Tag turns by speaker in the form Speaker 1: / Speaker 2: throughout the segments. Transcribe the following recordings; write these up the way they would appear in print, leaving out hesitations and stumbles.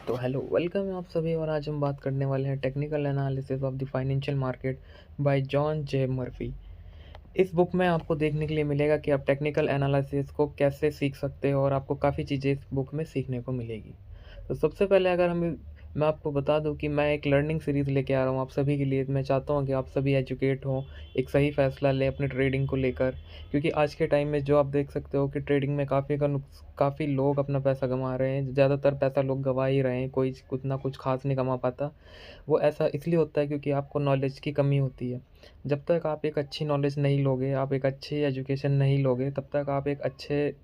Speaker 1: तो hello welcome है आप सभी। और आज हम बात करने वाले हैं technical analysis of the financial market bye John J Murphy. इस बुक में आपको देखने के लिए मिलेगा कि आप टेक्निकल एनालिसिस को कैसे सीख सकते हो और आपको काफ़ी चीज़ें इस बुक में सीखने को मिलेगी। तो सबसे पहले अगर मैं आपको बता दूं कि मैं एक लर्निंग सीरीज़ लेके आ रहा हूं आप सभी के लिए। मैं चाहता हूं कि आप सभी एजुकेट हों, एक सही फ़ैसला लें अपने ट्रेडिंग को लेकर। क्योंकि आज के टाइम में जो आप देख सकते हो कि ट्रेडिंग में काफ़ी लोग अपना पैसा गँवा रहे हैं। ज़्यादातर पैसा लोग गँवा ही रहे हैं, कोई कुछ ना कुछ ख़ास नहीं कमा पाता। वो ऐसा इसलिए होता है क्योंकि आपको नॉलेज की कमी होती है। जब तक आप एक अच्छी नॉलेज नहीं लोगे, आप एक अच्छी एजुकेशन नहीं लोगे, तब तक आप एक अच्छे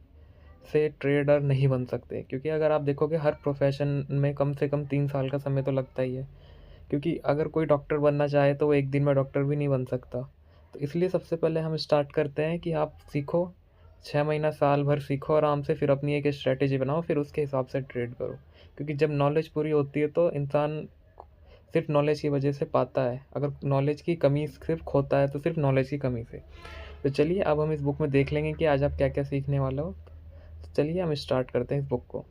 Speaker 1: से ट्रेडर नहीं बन सकते। क्योंकि अगर आप देखोगे हर प्रोफेशन में कम से कम 3 साल का समय तो लगता ही है। क्योंकि अगर कोई डॉक्टर बनना चाहे तो वो एक दिन में डॉक्टर भी नहीं बन सकता। तो इसलिए सबसे पहले हम स्टार्ट करते हैं कि आप सीखो, 6 महीना साल भर सीखो आराम से, फिर अपनी एक स्ट्रैटेजी बनाओ, फिर उसके हिसाब से ट्रेड करो। क्योंकि जब नॉलेज पूरी होती है तो इंसान सिर्फ नॉलेज की वजह से पाता है। अगर नॉलेज की कमी सिर्फ खोता है तो सिर्फ नॉलेज की कमी से। तो चलिए अब हम इस बुक में देख लेंगे कि आज आप क्या क्या सीखने वाले हो। तो चलिए हम स्टार्ट करते हैं इस बुक को।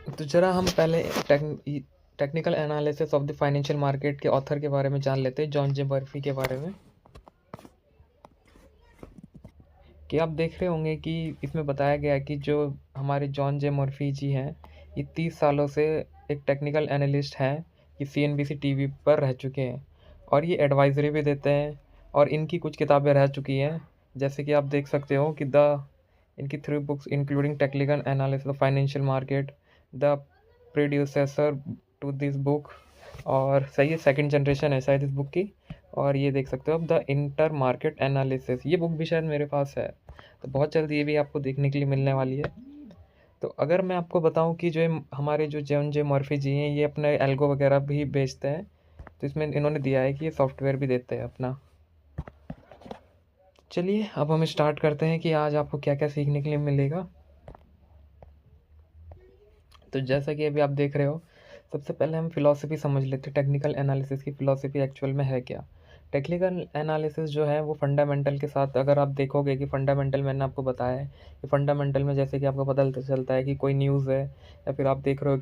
Speaker 1: तो जरा हम पहले technical analysis of the financial market के ऑथर के बारे में जान लेते हैं, जॉन जे मर्फी के बारे में। कि आप देख रहे होंगे कि इसमें बताया गया है कि जो हमारे जॉन जे मर्फी जी हैं, ये 30 सालों से एक टेक्निकल एनालिस्ट हैं। ये CNBC टीवी पर रह चुके हैं और ये एडवाइजरी भी देते हैं। और इनकी कुछ किताबें रह चुकी हैं, जैसे कि आप देख सकते हो कि इनकी 3 books including technical analysis of financial market, the predecessor to this book, और सही है सेकंड जनरेशन है शायद इस बुक की। और ये देख सकते हो आप द इंटर मार्केट एनालिसिस, ये बुक भी शायद मेरे पास है। तो बहुत जल्द ये भी आपको देखने के लिए मिलने वाली है। तो अगर मैं आपको बताऊं कि हमारे जो जॉन जे मर्फी जी हैं, ये अपने एल्गो वगैरह भी बेचते हैं। तो इसमें इन्होंने दिया है कि ये सॉफ्टवेयर भी देते हैं अपना। चलिए अब हम स्टार्ट करते हैं कि आज आपको क्या क्या सीखने के लिए मिलेगा। तो जैसा कि अभी आप देख रहे हो, सबसे पहले हम फिलॉसफी समझ लेते हैं। टेक्निकल एनालिसिस की फिलॉसफी एक्चुअल में है क्या। टेक्निकल एनालिसिस जो है वो फंडामेंटल के साथ, अगर आप देखोगे कि फंडामेंटल मैंने आपको बताया है कि फंडामेंटल में जैसे कि आपको पता चलता है कि कोई न्यूज़ है, या फिर आप देख रहे हो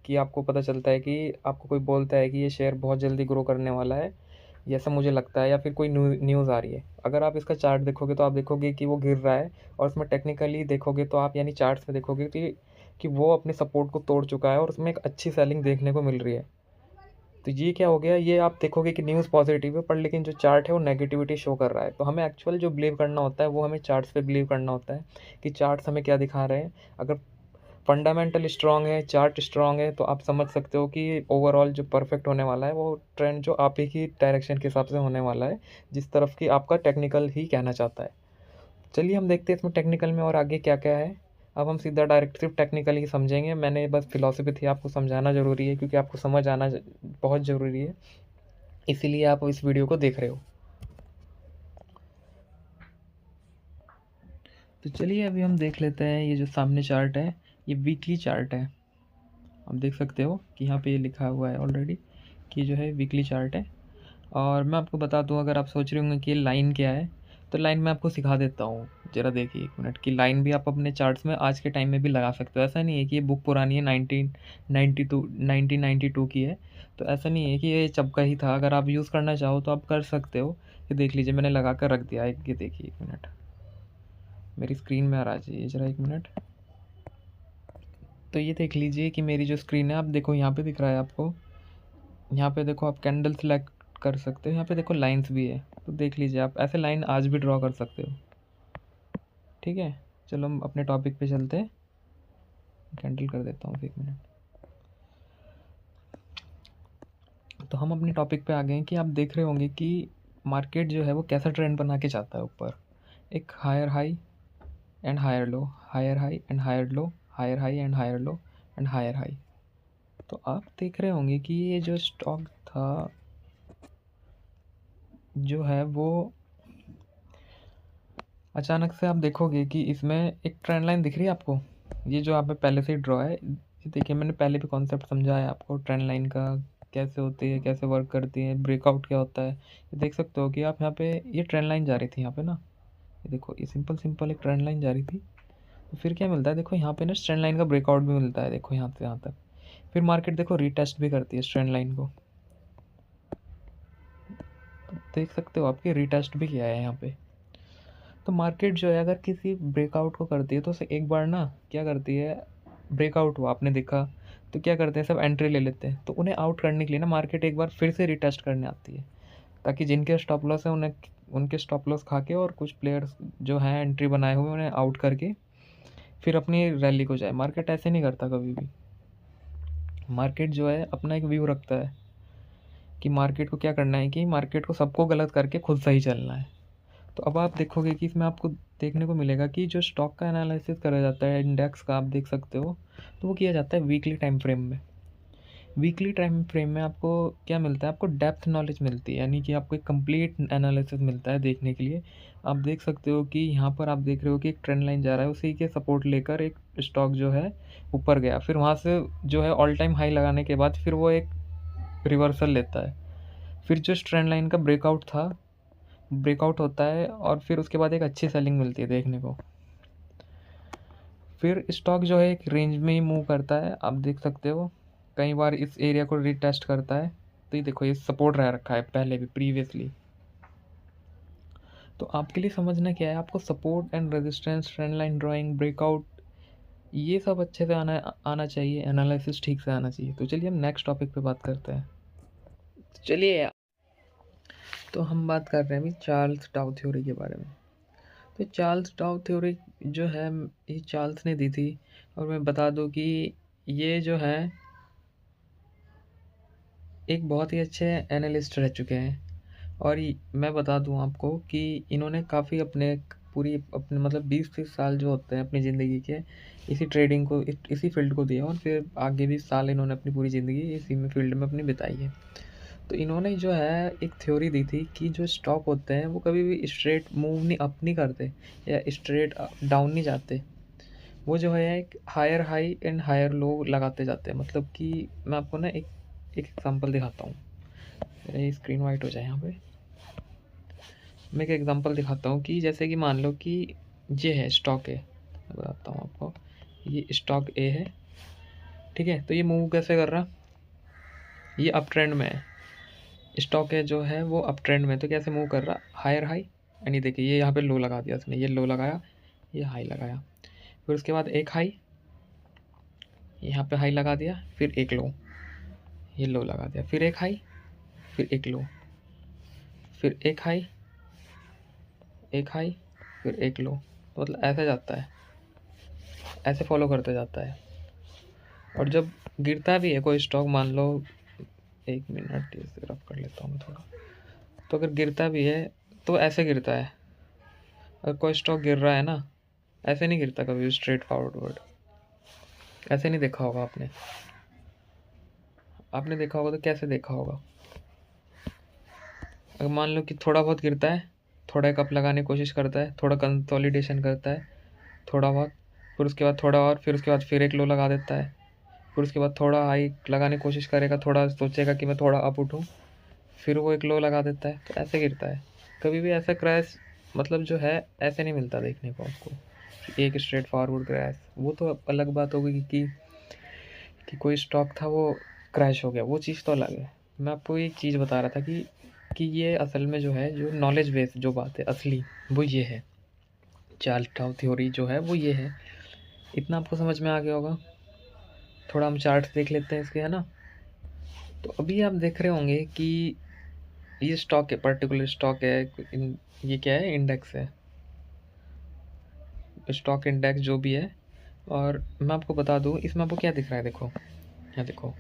Speaker 1: कि आपको पता चलता है कि आपको कोई बोलता है कि ये शेयर बहुत जल्दी ग्रो करने वाला है, ये ऐसा मुझे लगता है। या फिर कोई न्यूज़ आ रही है, अगर आप इसका चार्ट देखोगे तो आप देखोगे कि वो गिर रहा है। और उसमें टेक्निकली देखोगे तो आप यानी चार्ट्स में देखोगे कि वो अपने सपोर्ट को तोड़ चुका है और उसमें एक अच्छी सेलिंग देखने को मिल रही है। तो ये क्या हो गया, ये आप देखोगे कि न्यूज़ पॉजिटिव है पर लेकिन जो चार्ट है वो नेगेटिविटी शो कर रहा है। तो हमें एक्चुअल जो बिलीव करना होता है वो हमें चार्ट्स पे बिलीव करना होता है कि चार्ट्स हमें क्या दिखा रहे हैं। अगर फंडामेंटल स्ट्रांग है, चार्ट स्ट्रांग है, तो आप समझ सकते हो कि ओवरऑल जो परफेक्ट होने वाला है वो ट्रेंड जो आप ही की डायरेक्शन के हिसाब से होने वाला है, जिस तरफ की आपका टेक्निकल ही कहना चाहता है। चलिए हम देखते हैं इसमें टेक्निकल में और आगे क्या क्या है। अब हम सीधा डायरेक्ट सिर्फ टेक्निकल ही समझेंगे। मैंने बस फिलॉसफी थी, आपको समझाना ज़रूरी है क्योंकि आपको समझ आना बहुत ज़रूरी है, इसीलिए आप इस वीडियो को देख रहे हो। तो चलिए अभी हम देख लेते हैं। ये जो सामने चार्ट है ये वीकली चार्ट है। आप देख सकते हो कि यहाँ पे ये लिखा हुआ है ऑलरेडी कि जो है वीकली चार्ट है। और मैं आपको बता दूं, अगर आप सोच रहे होंगे कि ये लाइन क्या है, तो लाइन मैं आपको सिखा देता हूँ। ज़रा देखिए 1 मिनट की लाइन भी आप अपने चार्ट्स में आज के टाइम में भी लगा सकते हो। ऐसा नहीं है कि ये बुक पुरानी है, 1992 की है। तो ऐसा नहीं है कि ये जब का ही था। अगर आप यूज़ करना चाहो तो आप कर सकते हो। ये देख लीजिए मैंने लगा कर रख दिया है। ये देखिए 1 मिनट, मेरी स्क्रीन में आ जाइए ज़रा 1 मिनट। तो ये देख लीजिए कि मेरी जो स्क्रीन है, आप देखो यहाँ पे दिख रहा है आपको। यहाँ पे देखो आप कैंडल सेलेक्ट कर सकते हो। यहाँ पे देखो लाइंस भी है, तो देख लीजिए आप ऐसे लाइन आज भी ड्रॉ कर सकते हो। ठीक है, चलो हम अपने टॉपिक पे चलते हैं। कैंडल कर देता हूँ 1 मिनट। तो हम अपने टॉपिक पे आ गए हैं कि आप देख रहे होंगे कि मार्केट जो है वो कैसा ट्रेंड बना के जाता है ऊपर। एक higher high and higher low, higher high and higher low, higher high and higher low and higher high. तो आप देख रहे होंगे कि ये जो स्टॉक था जो है वो अचानक से आप देखोगे कि इसमें एक ट्रेंड लाइन दिख रही है आपको। ये जो आप पे पहले से ही ड्रॉ है, ये देखिए मैंने पहले भी कॉन्सेप्ट समझाया है आपको ट्रेंड लाइन का, कैसे होती है, कैसे वर्क करती है, ब्रेकआउट क्या होता है। ये देख सकते हो कि आप यहाँ पे ये ट्रेंड लाइन जा रही थी यहाँ पे ना। ये देखो ये सिंपल सिंपल एक ट्रेंड लाइन जा रही थी। फिर क्या मिलता है, देखो यहाँ पे ना ट्रेंड लाइन का ब्रेकआउट भी मिलता है, देखो यहाँ से यहाँ तक। फिर मार्केट देखो रीटेस्ट भी करती है ट्रेंड लाइन को, देख सकते हो आपकी रीटेस्ट भी किया है यहाँ पे। तो मार्केट जो है अगर किसी ब्रेकआउट को करती है तो उसे एक बार ना क्या करती है, ब्रेकआउट हुआ आपने देखा तो क्या करते हैं, सब एंट्री ले लेते हैं। तो उन्हें आउट करने के लिए ना मार्केट एक बार फिर से रिटेस्ट करने आती है, ताकि जिनके स्टॉप लॉस है उन्हें उनके स्टॉप लॉस खा के, और कुछ प्लेयर्स जो हैं एंट्री बनाए हुए उन्हें आउट करके फिर अपनी रैली को जाए। मार्केट ऐसे नहीं करता कभी भी। मार्केट जो है अपना एक व्यू रखता है कि मार्केट को क्या करना है, कि मार्केट को सबको गलत करके खुद सही चलना है। तो अब आप देखोगे कि इसमें आपको देखने को मिलेगा कि जो स्टॉक का एनालिसिस करा जाता है, इंडेक्स का आप देख सकते हो, तो वो किया जाता है वीकली टाइम फ्रेम में। वीकली टाइम फ्रेम में आपको क्या मिलता है, आपको डेप्थ नॉलेज मिलती है, यानी कि आपको एक कंप्लीट एनालिसिस मिलता है देखने के लिए। आप देख सकते हो कि यहाँ पर आप देख रहे हो कि एक ट्रेंड लाइन जा रहा है, उसी के सपोर्ट लेकर एक स्टॉक जो है ऊपर गया, फिर वहाँ से जो है ऑल टाइम हाई लगाने के बाद फिर वो एक रिवर्सल लेता है। फिर जो ट्रेंड लाइन का ब्रेकआउट था, ब्रेकआउट होता है, और फिर उसके बाद एक अच्छी सेलिंग मिलती है देखने को। फिर स्टॉक जो है एक रेंज में ही मूव करता है, आप देख सकते हो कई बार इस एरिया को रीटेस्ट करता है। तो ये देखो ये सपोर्ट रह रखा है पहले भी प्रीवियसली। तो आपके लिए समझना क्या है, आपको support and resistance, trend line drawing, breakout, ये सब अच्छे से आना आना चाहिए, एनालिसिस ठीक से आना चाहिए। तो चलिए हम नेक्स्ट टॉपिक पे बात करते हैं। चलिए, तो हम बात कर रहे हैं अभी चार्ल्स डाउ थ्योरी के बारे में। तो चार्ल्स डाउ थ्योरी जो है ये चार्ल्स ने दी थी, और मैं बता दूं कि ये जो है एक बहुत ही अच्छे एनालिस्ट रह चुके हैं। और मैं बता दूं आपको कि इन्होंने काफ़ी अपने पूरी अपने मतलब 20-30 साल जो होते हैं अपनी ज़िंदगी के इसी ट्रेडिंग को इसी फील्ड को दिया, और फिर आगे भी साल इन्होंने अपनी पूरी ज़िंदगी इसी में फील्ड में अपनी बिताई है। तो इन्होंने जो है एक थ्योरी दी थी कि जो स्टॉक होते हैं वो कभी भी स्ट्रेट मूव नहीं अप नहीं करते या स्ट्रेट डाउन नहीं जाते। वो जो है एक higher high and higher low लगाते जाते हैं। मतलब कि मैं आपको ना एक एक एग्जांपल दिखाता हूँ, मेरी स्क्रीन वाइट हो जाए यहाँ पे। मैं एक एग्जांपल दिखाता हूँ कि जैसे कि मान लो कि ये है स्टॉक है, मैं बताता हूँ आपको, ये स्टॉक ए है, ठीक है। तो ये मूव कैसे कर रहा, ये अप ट्रेंड में है, स्टॉक है जो है वो अप ट्रेंड में, तो कैसे मूव कर रहा, हायर हाई, यानी देखिए ये यहाँ पे लो लगा दिया उसने, ये लो लगाया, ये हाई लगाया, फिर उसके बाद एक हाई, यहाँ पे हाई लगा दिया, फिर एक लो, ये लो लगा दिया, फिर एक हाई, फिर एक लो, फिर एक हाई, एक हाई, फिर एक लो। तो मतलब ऐसे जाता है, ऐसे फॉलो करते जाता है। और जब गिरता भी है कोई स्टॉक, मान लो 1 मिनट इसे रफ कर लेता हूँ मैं थोड़ा, तो अगर गिरता भी है तो ऐसे गिरता है। अगर कोई स्टॉक गिर रहा है ना, ऐसे नहीं गिरता कभी स्ट्रेट फॉरवर्ड, ऐसे नहीं देखा होगा आपने। आपने देखा होगा तो कैसे देखा होगा, अगर मान लो कि थोड़ा बहुत गिरता है, थोड़ा एक अप लगाने की कोशिश करता है, थोड़ा कंसोलिडेशन करता है, थोड़ा बहुत, फिर उसके बाद थोड़ा और, फिर उसके बाद फिर एक लो लगा देता है, फिर उसके बाद थोड़ा हाई लगाने की कोशिश करेगा, थोड़ा सोचेगा कि मैं थोड़ा अप उठूँ, फिर वो एक लो लगा देता है, तो ऐसे गिरता है। कभी भी ऐसा क्रैश मतलब जो है ऐसे नहीं मिलता देखने को आपको, एक स्ट्रेट फॉरवर्ड क्रैश। वो तो अलग बात होगी कि कोई स्टॉक था वो क्रैश हो गया, वो चीज़ तो अलग है। मैं आपको एक चीज़ बता रहा था कि ये असल में जो है, जो नॉलेज बेस जो बात है असली, वो ये है, चार्ल्स डाउ थ्योरी जो है वो ये है। इतना आपको समझ में आ गया होगा। थोड़ा हम चार्ट्स देख लेते हैं इसके, है ना। तो अभी आप देख रहे होंगे कि ये स्टॉक है, पर्टिकुलर स्टॉक है, ये क्या है, इंडेक्स है, स्टॉक इंडेक्स जो भी है। और मैं आपको बता दूं इसमें आपको क्या दिख रहा है, देखो यहाँ देखो,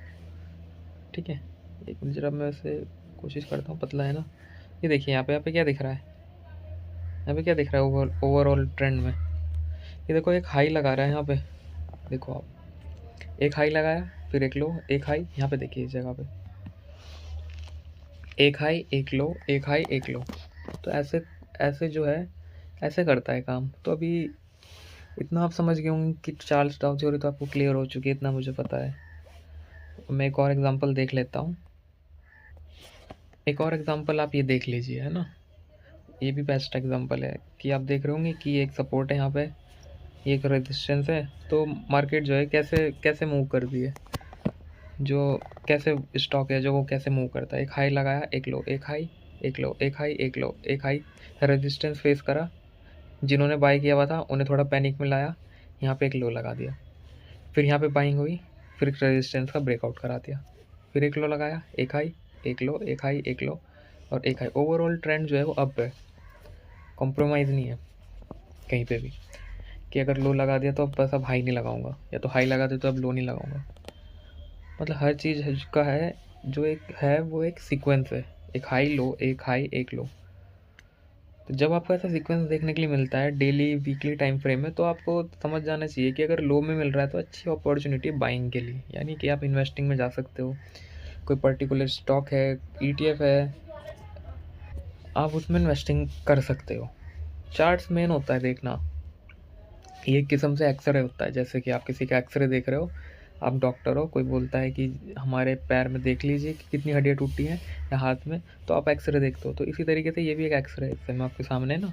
Speaker 1: ठीक है। एक मिनट जरा मैं वैसे कोशिश करता हूँ, पतला है ना। ये देखिए यहाँ पे क्या दिख रहा है, यहाँ पे क्या दिख रहा है ओवरऑल ट्रेंड में। ये देखो एक हाई लगा रहा है यहाँ पे, देखो आप, एक हाई लगाया, फिर एक लो, एक हाई, यहाँ पे देखिए इस जगह पे एक हाई एक लो, एक हाई एक लो। तो ऐसे ऐसे जो है ऐसे करता है काम। तो अभी इतना आप समझ गए होंगे कि चार्ल्स डाउ थ्योरी तो आपको क्लियर हो चुकी है, इतना मुझे पता है। मैं एक और एग्जांपल देख लेता हूँ, एक और एग्जांपल आप ये देख लीजिए, है ना। ये भी बेस्ट एग्जांपल है कि आप देख रहे होंगे कि एक सपोर्ट है यहाँ पे, ये एक रेजिस्टेंस है। तो मार्केट जो है कैसे कैसे मूव करती है, जो कैसे स्टॉक है जो वो कैसे मूव करता है। एक हाई लगाया, एक लो, एक हाई, एक लो, एक हाई, एक लो, एक हाई, रेजिस्टेंस फेस करा। जिन्होंने बाय किया हुआ था उन्हें थोड़ा पैनिक में लाया, यहाँ पे एक लो लगा दिया। फिर यहाँ पे बाइंग हुई, फिर रेजिस्टेंस का ब्रेकआउट करा दिया, फिर एक लो लगाया, एक हाई, एक लो, एक हाई, एक लो और एक हाई। ओवरऑल ट्रेंड जो है वो अप है, कॉम्प्रोमाइज़ नहीं है कहीं पे भी कि अगर लो लगा दिया तो अब बस अब हाई नहीं लगाऊंगा, या तो हाई लगा दिया तो अब लो नहीं लगाऊंगा। मतलब हर चीज़ का है जो एक है वो एक सीक्वेंस है, एक हाई लो, एक हाई, एक लो। तो जब आपको ऐसा सीक्वेंस देखने के लिए मिलता है डेली वीकली टाइम फ्रेम में, तो आपको समझ जाना चाहिए कि अगर लो में मिल रहा है तो अच्छी अपॉर्चुनिटी बाइंग के लिए, यानी कि आप इन्वेस्टिंग में जा सकते हो। कोई पर्टिकुलर स्टॉक है, ईटीएफ है, आप उसमें इन्वेस्टिंग कर सकते हो। चार्ट्स मेन होता है देखना, ये एक किस्म से एक्सरे होता है। जैसे कि आप किसी का एक्सरे देख रहे हो, आप डॉक्टर हो, कोई बोलता है कि हमारे पैर में देख लीजिए कि कितनी हड्डियाँ टूटी हैं या हाथ में, तो आप एक्सरे देखते हो। तो इसी तरीके से ये भी एक एक्सरे है, इससे मैं आपके सामने है ना,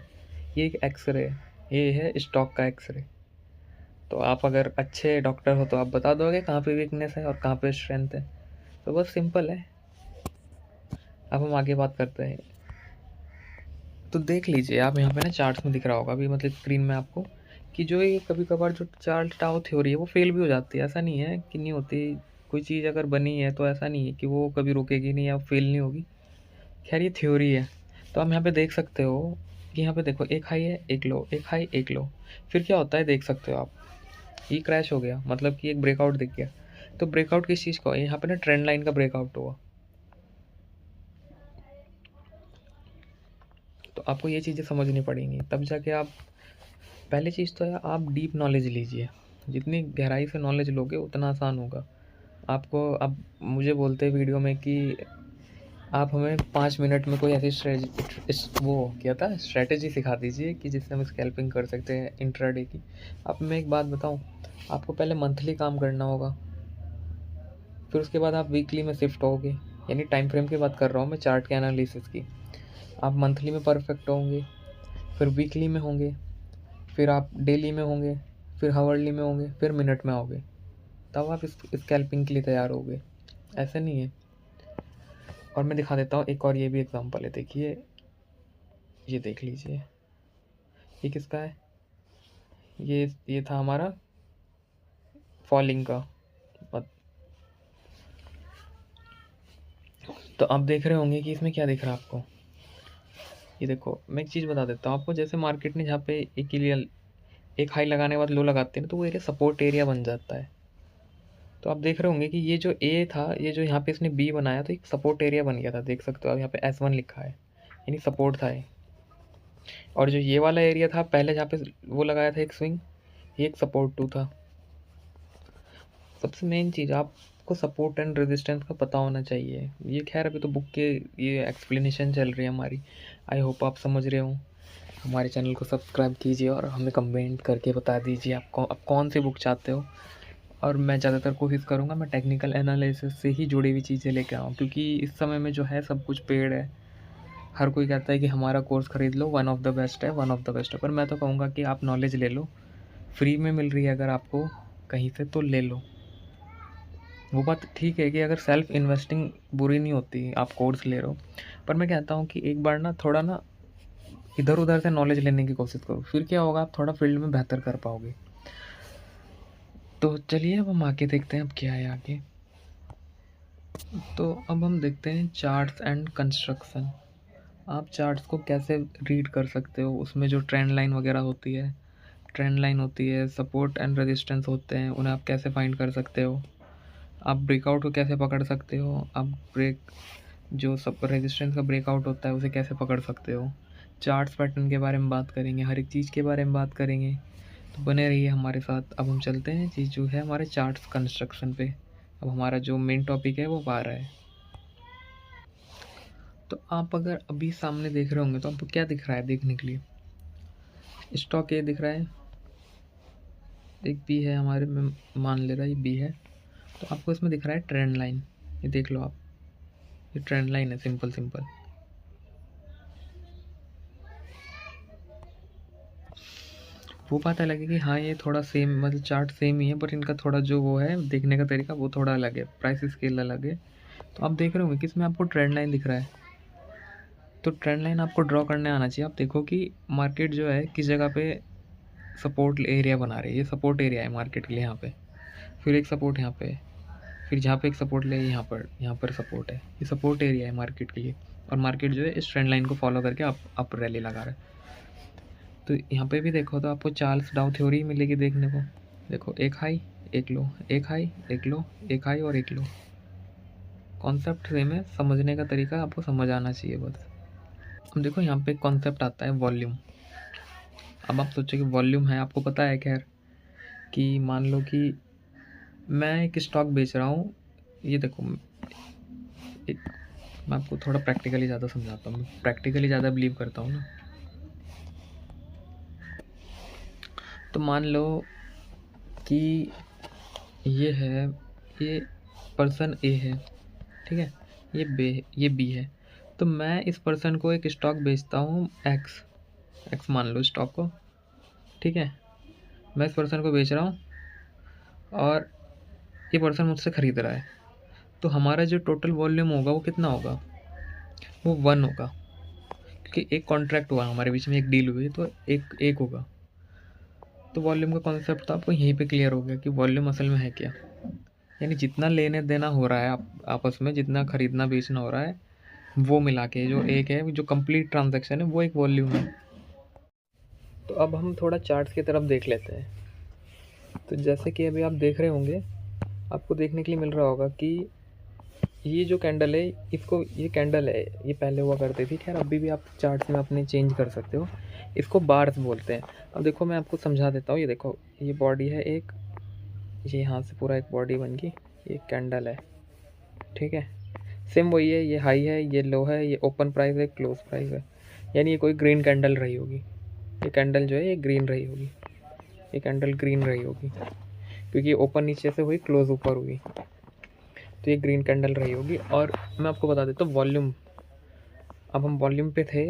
Speaker 1: ये एक एक्सरे है, ये है स्टॉक का एक्सरे। तो आप अगर अच्छे डॉक्टर हो तो आप बता दोगे कहाँ पे वीकनेस है और कहाँ पे स्ट्रेंथ है। तो बस सिंपल है। अब हम आगे बात करते हैं। तो देख लीजिए आप यहाँ पे ना चार्ट्स में दिख रहा होगा अभी, मतलब स्क्रीन में आपको, कि जो ये कभी कभार जो चार्ट टाओ थ्योरी है वो फेल भी हो जाती है। ऐसा नहीं है कि नहीं होती, कोई चीज़ अगर बनी है तो ऐसा नहीं है कि वो कभी रुकेगी नहीं या फेल नहीं होगी। खैर ये थ्योरी है। तो आप यहाँ पे देख सकते हो कि यहाँ पे देखो एक हाई है, एक लो, एक हाई, एक लो। फिर क्या होता है देख सकते हो आप, ये क्रैश हो गया, मतलब कि एक ब्रेकआउट दिख गया। तो ब्रेकआउट किस चीज़ का है, यहाँ पे ना ट्रेंड लाइन का ब्रेकआउट हुआ। तो आपको ये चीज़ें समझनी पड़ेंगी तब जाके आप, पहली चीज़ तो है आप डीप नॉलेज लीजिए। जितनी गहराई से नॉलेज लोगे उतना आसान होगा आपको। अब मुझे बोलते हैं वीडियो में कि आप हमें 5 मिनट में कोई ऐसी वो क्या था स्ट्रैटेजी सिखा दीजिए कि जिससे हम स्कैल्पिंग कर सकते हैं इंट्राडे की। अब मैं एक बात बताऊं, आपको पहले मंथली काम करना होगा, फिर उसके बाद आप वीकली में शिफ्ट होगे। यानी टाइम फ्रेम की बात कर रहा हूँ मैं, चार्ट के एनालिसिस की। आप मंथली में परफेक्ट होंगे, फिर वीकली में होंगे, फिर आप डेली में होंगे, फिर हावरली में होंगे, फिर मिनट में आओगे, तब आप इस स्कैल्पिंग के लिए तैयार होगे। ऐसे नहीं है। और मैं दिखा देता हूँ एक और, ये भी एग्जांपल है, देखिए ये देख लीजिए, ये किसका है, ये था हमारा फॉलिंग का। बट- तो आप देख रहे होंगे कि इसमें क्या दिख रहा है आपको। ये देखो मैं एक चीज़ बता देता हूँ आपको, जैसे मार्केट ने जहाँ पे एक के लिए एक हाई लगाने के बाद लो लगाते हैं ना, तो वो एरिया सपोर्ट एरिया बन जाता है। तो आप देख रहे होंगे कि ये जो ए था, ये जो यहाँ पे इसने बी बनाया, तो एक सपोर्ट एरिया बन गया था, देख सकते हो आप यहाँ पे S1 लिखा है, यानी सपोर्ट था ये। और जो ये वाला एरिया था पहले जहाँ पे वो लगाया था एक स्विंग, ये एक सपोर्ट टू था। सबसे मेन चीज़ आपको सपोर्ट एंड रेजिस्टेंस का पता होना चाहिए। ये खैर अभी तो बुक के ये एक्सप्लेनेशन चल रही है हमारी, आई होप आप समझ रहे हो। हमारे चैनल को सब्सक्राइब कीजिए और हमें कमेंट करके बता दीजिए आप कौन सी बुक चाहते हो। और मैं ज़्यादातर कोशिश करूँगा मैं टेक्निकल एनालिसिस से ही जुड़ी हुई चीज़ें लेके आऊँ, क्योंकि इस समय में जो है सब कुछ पेड है। हर कोई कहता है कि हमारा कोर्स ख़रीद लो, वन ऑफ द बेस्ट है, वन ऑफ द बेस्ट है, पर मैं तो कहूँगा कि आप नॉलेज ले लो, फ्री में मिल रही है अगर आपको कहीं से तो ले लो। वो बात ठीक है कि अगर सेल्फ इन्वेस्टिंग बुरी नहीं होती, आप कोर्स ले रहे हो, पर मैं कहता हूँ कि एक बार ना थोड़ा ना इधर उधर से नॉलेज लेने की कोशिश करो, फिर क्या होगा आप थोड़ा फील्ड में बेहतर कर पाओगे। तो चलिए अब हम आगे देखते हैं अब क्या है आगे। तो अब हम देखते हैं चार्ट्स एंड कंस्ट्रक्शन। आप चार्ट्स को कैसे रीड कर सकते हो, उसमें जो ट्रेंड लाइन वगैरह होती है, ट्रेंड लाइन होती है, सपोर्ट एंड रेजिस्टेंस होते हैं, उन्हें आप कैसे फाइंड कर सकते हो। आप ब्रेकआउट को कैसे पकड़ सकते हो, आप ब्रेक जो सब रेजिस्टेंस का ब्रेकआउट होता है उसे कैसे पकड़ सकते हो। चार्ट्स पैटर्न के बारे में बात करेंगे, हर एक चीज़ के बारे में बात करेंगे, तो बने रहिए हमारे साथ। अब हम चलते हैं चीज़ जो है हमारे चार्ट्स कंस्ट्रक्शन पे। अब हमारा जो मेन टॉपिक है वो आ रहा है। तो आप अगर अभी सामने देख रहे होंगे तो आपको क्या दिख रहा है देखने के लिए, स्टॉक ए दिख रहा है, एक बी है हमारे में, मान ले रहा है ये बी है। तो आपको इसमें दिख रहा है ट्रेंड लाइन, ये देख लो आप, ये ट्रेंड लाइन है, सिंपल सिंपल। वो पता लगे कि हाँ ये थोड़ा सेम मतलब चार्ट सेम ही है, पर इनका थोड़ा जो वो है देखने का तरीका वो थोड़ा अलग है, प्राइस स्केल अलग है। तो आप देख रहे होंगे कि इसमें आपको ट्रेंड लाइन दिख रहा है, तो ट्रेंड लाइन आपको ड्रॉ करने आना चाहिए। आप देखो कि मार्केट जो है किस जगह पे सपोर्ट एरिया बना रही है, ये सपोर्ट एरिया है मार्केट के लिए यहाँ पे, फिर एक सपोर्ट यहाँ पे, फिर जहाँ पे एक सपोर्ट ले यहाँ पर सपोर्ट है, ये सपोर्ट एरिया है मार्केट के लिए। और मार्केट जो है इस ट्रेंड लाइन को फॉलो करके अप रैली लगा रहा है। तो यहाँ पे भी देखो तो आपको चार्ल्स डाउ थ्योरी मिलेगी देखने को। देखो एक हाई एक लो, एक हाई एक लो, एक हाई और एक लो। कॉन्सेप्ट सेम है, समझने का तरीका आपको समझ आना चाहिए बस। अब देखो यहाँ पे कॉन्सेप्ट आता है वॉल्यूम। अब आप सोचो कि वॉल्यूम है, आपको पता है खैर कि मान लो कि मैं एक स्टॉक बेच रहा हूँ, ये देखो एक, मैं आपको थोड़ा प्रैक्टिकली ज़्यादा समझाता हूँ, प्रैक्टिकली ज़्यादा बिलीव करता हूँ ना। तो मान लो कि ये है, ये पर्सन ए है, ठीक है, ये बी है। तो मैं इस पर्सन को एक स्टॉक बेचता हूँ एक्स मान लो स्टॉक को, ठीक है। मैं इस पर्सन को बेच रहा हूँ और ये पर्सन मुझसे ख़रीद रहा है। तो हमारा जो टोटल वॉल्यूम होगा वो कितना होगा, वो 1 होगा, क्योंकि एक कॉन्ट्रैक्ट हुआ हमारे बीच में, एक डील हुई, तो एक होगा। तो वॉल्यूम का कॉन्सेप्ट तो आपको यहीं पे क्लियर हो गया कि वॉल्यूम असल में है क्या। यानी जितना लेने देना हो रहा है आपस में, जितना ख़रीदना बेचना हो रहा है, वो मिला के जो एक है, जो कंप्लीट ट्रांजैक्शन है, वो एक वॉल्यूम है। तो अब हम थोड़ा चार्ट्स की तरफ देख लेते हैं। तो जैसे कि अभी आप देख रहे होंगे, आपको देखने के लिए मिल रहा होगा कि ये जो कैंडल है, इसको ये कैंडल है, ये पहले हुआ करती थी, खैर अभी भी आप चार्ट्स में अपने चेंज कर सकते हो। इसको बार्स बोलते हैं। अब देखो मैं आपको समझा देता हूँ। ये देखो ये बॉडी है एक, ये यहाँ से पूरा एक बॉडी बन गई, ये कैंडल है, ठीक है। सेम वही है, ये हाई है, ये लो है, ये ओपन प्राइस है, क्लोज प्राइस है। यानी ये कोई ग्रीन कैंडल रही होगी, ये कैंडल जो है ये ग्रीन रही होगी, ये कैंडल ग्रीन रही होगी, क्योंकि ओपन नीचे से हुई, क्लोज ऊपर हुई, तो ये ग्रीन कैंडल रही होगी। और मैं आपको बता देता हूँ वॉल्यूम। अब हम वॉल्यूम पे थे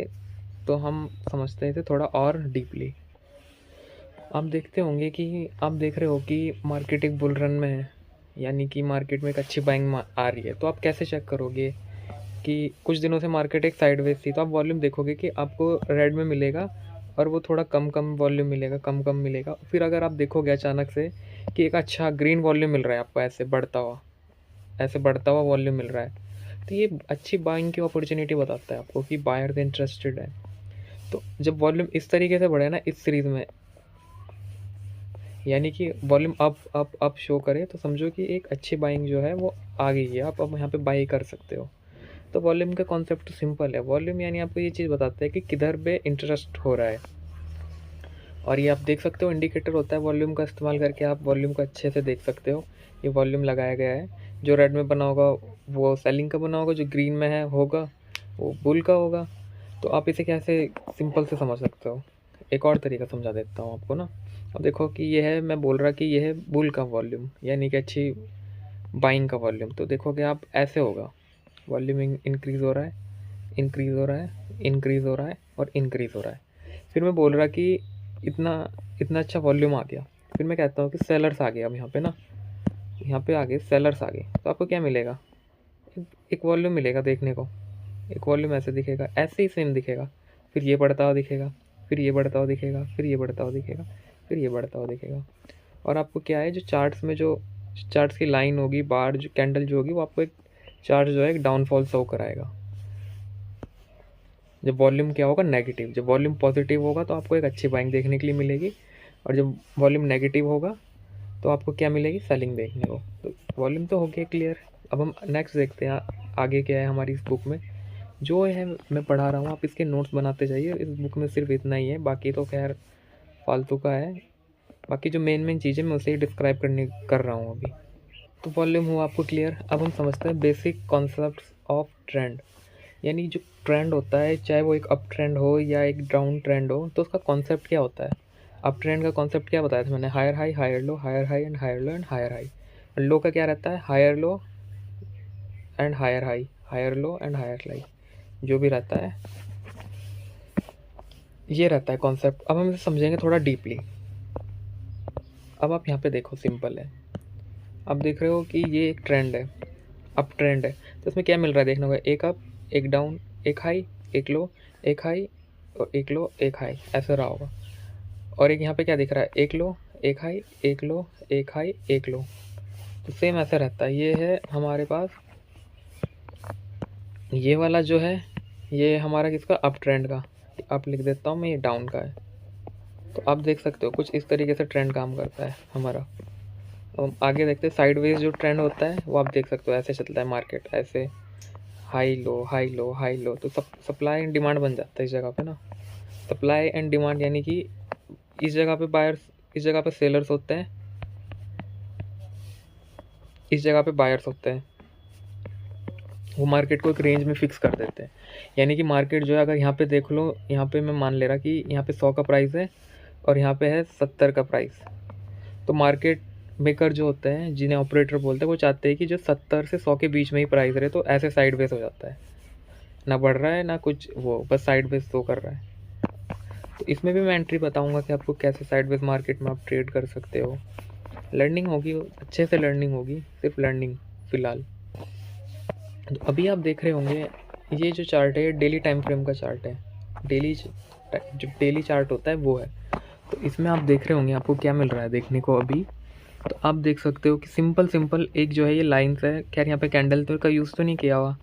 Speaker 1: तो हम समझते थे थोड़ा और डीपली। आप देखते होंगे कि आप देख रहे हो कि मार्केट एक बुल रन में है, यानी कि मार्केट में एक अच्छी बाइंग आ रही है। तो आप कैसे चेक करोगे कि कुछ दिनों से मार्केट एक साइडवेज थी, तो आप वॉल्यूम देखोगे कि आपको रेड में मिलेगा और वो थोड़ा कम कम वॉल्यूम मिलेगा, कम कम मिलेगा। फिर अगर आप देखोगे अचानक से कि एक अच्छा ग्रीन वॉल्यूम मिल रहा है आपको, ऐसे बढ़ता हुआ वॉल्यूम मिल रहा है, तो ये अच्छी बाइंग की अपॉर्चुनिटी बताता है आपको कि बायर्स इंटरेस्टेड है। तो जब वॉल्यूम इस तरीके से बढ़े ना इस सीरीज़ में, यानी कि वॉल्यूम अप शो करे, तो समझो कि एक अच्छी बाइंग जो है वो आ गई है, आप अब यहाँ पे बाई कर सकते हो। तो वॉल्यूम का कॉन्सेप्ट सिंपल है। वॉल्यूम यानी आपको ये चीज़ बताता है कि किधर पे इंटरेस्ट हो रहा है। और ये आप देख सकते हो, इंडिकेटर होता है वॉल्यूम का इस्तेमाल करके आप वॉल्यूम को अच्छे से देख सकते हो। ये वॉल्यूम लगाया गया है, जो रेड में बना होगा वो सेलिंग का बना होगा, जो ग्रीन में है होगा वो बुल का होगा। तो आप इसे कैसे सिंपल से समझ सकते हो, एक और तरीका समझा देता हूँ आपको ना। अब देखो कि ये है, मैं बोल रहा कि ये है बुल का वॉल्यूम, यानी कि अच्छी बाइंग का वॉल्यूम। तो देखोगे आप ऐसे होगा, वॉल्यूम इंक्रीज़ हो रहा है, इंक्रीज़ हो रहा है, इंक्रीज़ हो रहा है और इंक्रीज़ हो रहा है। फिर मैं बोल रहा कि इतना इतना अच्छा वॉल्यूम आ गया, फिर मैं कहता हूँ कि सेलर्स आ गए। अब यहाँ पे ना, यहाँ पे आ गए सेलर्स आ गए, तो आपको क्या मिलेगा, एक वॉल्यूम मिलेगा देखने को। एक वॉल्यूम ऐसे दिखेगा, ऐसे ही सेम दिखेगा, फिर ये बढ़ता हुआ दिखेगा, फिर ये बढ़ता हुआ दिखेगा, फिर ये बढ़ता हुआ दिखेगा, फिर ये बढ़ता हुआ दिखेगा। और आपको क्या है, जो चार्ट्स में जो चार्ट्स की लाइन होगी, बार जो कैंडल जो होगी, वो आपको एक चार्ट जो है एक डाउनफॉल शो कराएगा। जब वॉल्यूम क्या होगा, नेगेटिव। जब वॉल्यूम पॉजिटिव होगा तो आपको एक अच्छी बाइंग देखने के लिए मिलेगी, और जब वॉल्यूम नेगेटिव होगा तो आपको क्या मिलेगी, सेलिंग देखने को। तो वॉल्यूम तो हो गया क्लियर। अब हम नेक्स्ट देखते हैं आगे क्या है हमारी इस बुक में। जो है मैं पढ़ा रहा हूँ, आप इसके नोट्स बनाते जाइए। इस बुक में सिर्फ इतना ही है, बाकी तो खैर फालतू का है। बाकी जो मेन चीज़ें मैं उसे ही डिस्क्राइब कर रहा हूँ अभी। तो वॉल्यूम हुआ आपको क्लियर। अब हम समझते हैं बेसिक कॉन्सेप्ट्स ऑफ ट्रेंड। यानी जो ट्रेंड होता है, चाहे वो एक अप ट्रेंड हो या एक डाउन ट्रेंड हो, तो उसका कॉन्सेप्ट क्या होता है। अप ट्रेंड का कॉन्सेप्ट क्या बताया था मैंने, higher high, higher low, higher high and higher low and higher high. Low का क्या रहता है, higher low and higher high, higher low and higher high, जो भी रहता है ये रहता है कॉन्सेप्ट। अब हम इसे समझेंगे थोड़ा डीपली। अब आप यहाँ पे देखो, सिंपल है। आप देख रहे हो कि ये एक ट्रेंड है, अप ट्रेंड है। तो इसमें क्या मिल रहा है देखने को, एक अप, एक डाउन, एक हाई, एक लो, एक हाई और एक लो, एक हाई, ऐसा रहा होगा। और एक यहाँ पे क्या दिख रहा है, एक लो, एक हाई, एक लो, एक हाई, एक लो। तो सेम ऐसा रहता है। ये है हमारे पास, ये वाला जो है ये हमारा किसका, अप ट्रेंड का। अप लिख देता हूँ मैं, ये डाउन का है। तो आप देख सकते हो कुछ इस तरीके से ट्रेंड काम करता है हमारा। अब आगे देखते हैं, साइडवेज जो ट्रेंड होता है वो आप देख सकते हो, ऐसे चलता है मार्केट, ऐसे high low, high low, high low. तो सप्लाई एंड डिमांड बन जाता है इस जगह पे ना। सप्लाई एंड डिमांड यानी कि इस जगह पे बायर्स, इस जगह पे सेलर्स होते हैं, इस जगह पे बायर्स होते हैं। वो मार्केट को एक रेंज में फिक्स कर देते हैं। यानी कि मार्केट जो है, अगर यहाँ पे देख लो, यहाँ पे मैं मान ले रहा कि यहाँ पे 100 का प्राइस है और यहाँ पे है 70 का प्राइस। तो मार्केट मेकर जो होते हैं, जिन्हें ऑपरेटर बोलते हैं, वो चाहते हैं कि जो 70 से 100 के बीच में ही प्राइस रहे। तो ऐसे साइडवेज हो जाता है, ना बढ़ रहा है ना कुछ, वो बस साइडवेज शो कर रहा है। तो इसमें भी मैं एंट्री बताऊंगा कि आपको कैसे साइडवेज मार्केट में आप ट्रेड कर सकते हो। लर्निंग होगी, अच्छे से लर्निंग होगी, सिर्फ लर्निंग फिलहाल। तो अभी आप देख रहे होंगे, ये जो चार्ट है ये डेली टाइम फ्रेम का चार्ट है। डेली जो डेली चार्ट होता है वो है। तो इसमें आप देख रहे होंगे आपको क्या मिल रहा है देखने को अभी। तो आप देख सकते हो कि सिंपल सिंपल एक जो है ये लाइन्स है। खैर यहाँ पे कैंडल तो का यूज़ तो नहीं किया हुआ।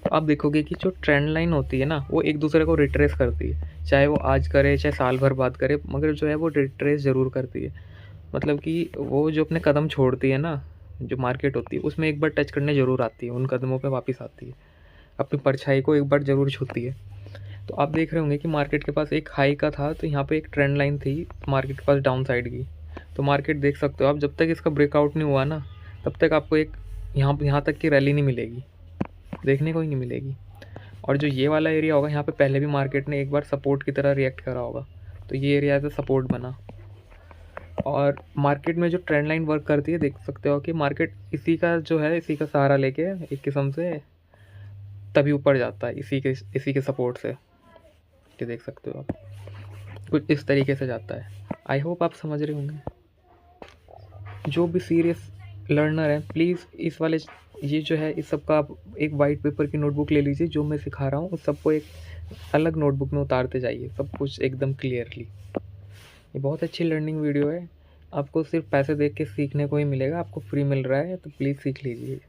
Speaker 1: तो आप देखोगे कि जो ट्रेंड लाइन होती है ना, वो एक दूसरे को रिट्रेस करती है, चाहे वो आज करे चाहे साल भर बाद करे, मगर जो है वो रिट्रेस ज़रूर करती है। मतलब कि वो जो अपने कदम छोड़ती है ना, जो मार्केट होती है उसमें एक बार टच करने ज़रूर आती है, उन कदमों पे वापस आती है, अपनी परछाई को एक बार ज़रूर छूती है। तो आप देख रहे होंगे कि मार्केट के पास एक हाई का था, तो यहाँ पे एक ट्रेंड लाइन थी मार्केट के पास डाउन साइड की। तो मार्केट देख सकते हो आप, जब तक इसका ब्रेकआउट नहीं हुआ ना, तब तक आपको एक यहाँ तक की रैली नहीं मिलेगी, देखने को ही नहीं मिलेगी। और जो ये वाला एरिया होगा, यहाँ पे पहले भी मार्केट ने एक बार सपोर्ट की तरह रिएक्ट करा होगा, तो ये एरिया एज ए सपोर्ट बना। और मार्केट में जो ट्रेंड लाइन वर्क करती है, देख सकते हो कि मार्केट इसी का जो है, इसी का सहारा लेके एक किस्म से तभी ऊपर जाता है, इसी के सपोर्ट से। ये देख सकते हो आप, कुछ इस तरीके से जाता है। आई होप आप समझ रहे होंगे। जो भी सीरियस लर्नर है, प्लीज़ इस वाले, ये जो है इस सब का आप एक वाइट पेपर की नोटबुक ले लीजिए। जो मैं सिखा रहा हूँ उस सबको एक अलग नोटबुक में उतारते जाइए, सब कुछ एकदम क्लियरली। ये बहुत अच्छी लर्निंग वीडियो है, आपको सिर्फ पैसे देख के सीखने को ही मिलेगा, आपको फ्री मिल रहा है तो प्लीज़ सीख लीजिए।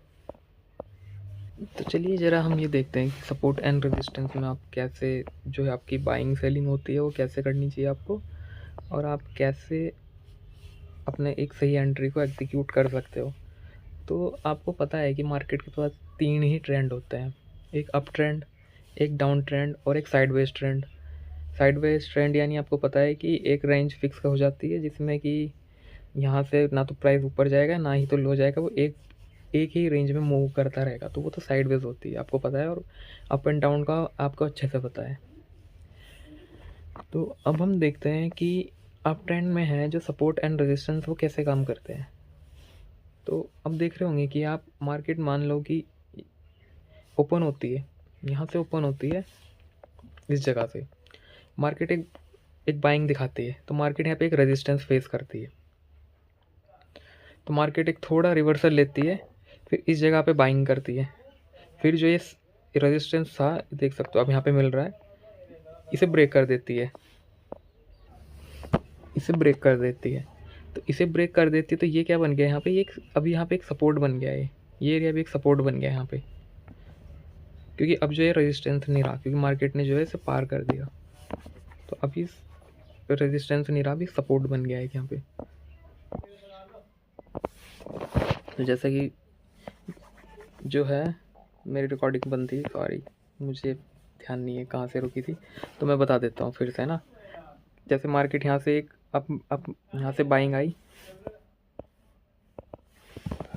Speaker 1: तो चलिए ज़रा हम ये देखते हैं कि सपोर्ट एंड रेजिस्टेंस में आप कैसे, जो है आपकी बाइंग सेलिंग होती है वो कैसे करनी चाहिए आपको, और आप कैसे अपने एक सही एंट्री को एग्जीक्यूट कर सकते हो। तो आपको पता है कि मार्केट के पास 3 ही ट्रेंड होते हैं, एक अप ट्रेंड, एक डाउन ट्रेंड और एक साइडवेज ट्रेंड। साइडवेज ट्रेंड यानी आपको पता है कि एक रेंज फिक्स हो जाती है, जिसमें कि यहाँ से ना तो प्राइस ऊपर जाएगा ना ही तो लो जाएगा, वो एक एक ही रेंज में मूव करता रहेगा, तो वो तो साइडवेज होती है, आपको पता है। और अप एंड डाउन का आपको अच्छे से पता है। तो अब हम देखते हैं कि अप ट्रेंड में है जो सपोर्ट एंड रेजिस्टेंस, वो कैसे काम करते हैं। तो अब देख रहे होंगे कि आप मार्केट मान लो कि ओपन होती है, यहाँ से ओपन होती है, इस जगह से मार्केट एक बाइंग दिखाती है, तो मार्केट यहाँ पे एक रेजिस्टेंस फेस करती है, तो मार्केट एक थोड़ा रिवर्सल लेती है, फिर इस जगह पे बाइंग करती है। फिर जो ये रेजिस्टेंस था, देख सकते हो आप यहाँ पे मिल रहा है, इसे ब्रेक कर देती है, इसे ब्रेक कर देती है। तो इसे ब्रेक कर देती है, तो ये क्या बन गया यहाँ पे, ये अभी यहाँ पे एक सपोर्ट बन गया है, ये एरिया भी एक सपोर्ट बन गया है यहाँ पे, क्योंकि अब जो है रेजिस्टेंस नहीं रहा, क्योंकि मार्केट ने जो है इसे पार कर दिया। तो अभी रेजिस्टेंस नहीं रहा, अभी सपोर्ट बन गया है यहाँ पे। तो जैसे कि जो है मेरी रिकॉर्डिंग बंद थी, सॉरी, मुझे ध्यान नहीं है कहाँ से रुकी थी, तो मैं बता देता हूँ फिर से ना। जैसे मार्केट यहाँ से एक अब यहाँ से बाइंग आई,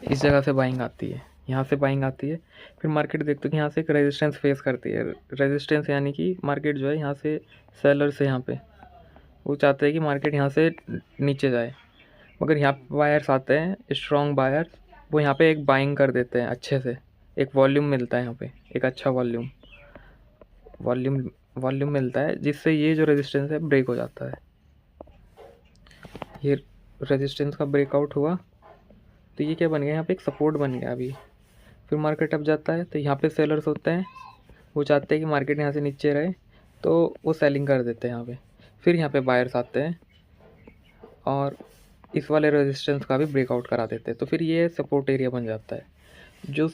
Speaker 1: इस जगह से बाइंग आती है, यहाँ से बाइंग आती है, फिर मार्केट देखते हो कि यहाँ से एक रेजिस्टेंस फेस करती है। रेजिस्टेंस यानी कि मार्केट जो है यहाँ से सेलर से, यहाँ पे वो चाहते हैं कि मार्केट यहाँ से नीचे जाए, मगर यहाँ पे बायर्स आते हैं, स्ट्रॉन्ग बायर्स, वो यहाँ पे एक बाइंग कर देते हैं अच्छे से, एक वॉल्यूम मिलता है यहाँ पे, एक अच्छा वॉल्यूम वॉल्यूम मिलता है, जिससे ये जो रेजिस्टेंस है ब्रेक हो जाता है। ये रेजिस्टेंस का ब्रेकआउट हुआ तो ये क्या बन गया, यहाँ पे एक सपोर्ट बन गया अभी। फिर मार्केट अप जाता है तो यहाँ पे सेलर्स होते हैं, वो चाहते हैं कि मार्केट यहाँ से नीचे रहे तो वो सेलिंग कर देते हैं यहाँ पे। फिर यहाँ पे बायर्स आते हैं और इस वाले रेजिस्टेंस का भी ब्रेकआउट करा देते हैं, तो फिर ये सपोर्ट एरिया बन जाता है। जो